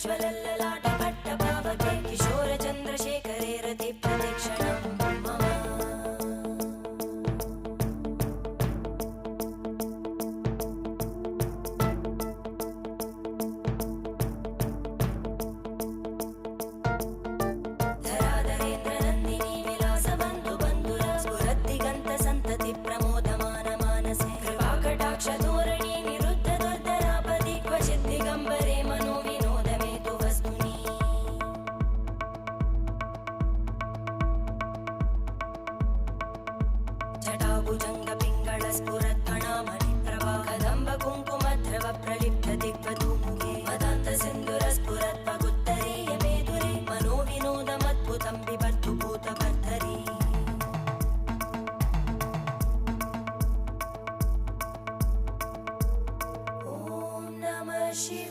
ज्वलल्ललाटपट्टपावके किशोरचन्द्रशेखरे रतिप्रतिक्षणं मम धराधरेन्द्रनन्दिनी विलासबन्धुबन्धुरा स्फुरद्दिगन्तसन्तति प्रमोदमानमानसे कृपाकटाक्षधोरणी निरुद्धदुर्धरापदि क्वचिद्दिगम्बरे मनोविनोदमेतु वस्तुनि जटाभुजङ्गपिङ्गळस्फुरत्फणामणिप्रभा कदम्बकुङ्कुमद्रव प्रलिप्तदिग्वधूमुखे मदान्तसिन्धुरस्फुरत्पगुत्तरीयमेधुरे मनोविनोदमद्भुतं बिभर्तु भूतभर्धरी ॐ नमः शिवाय।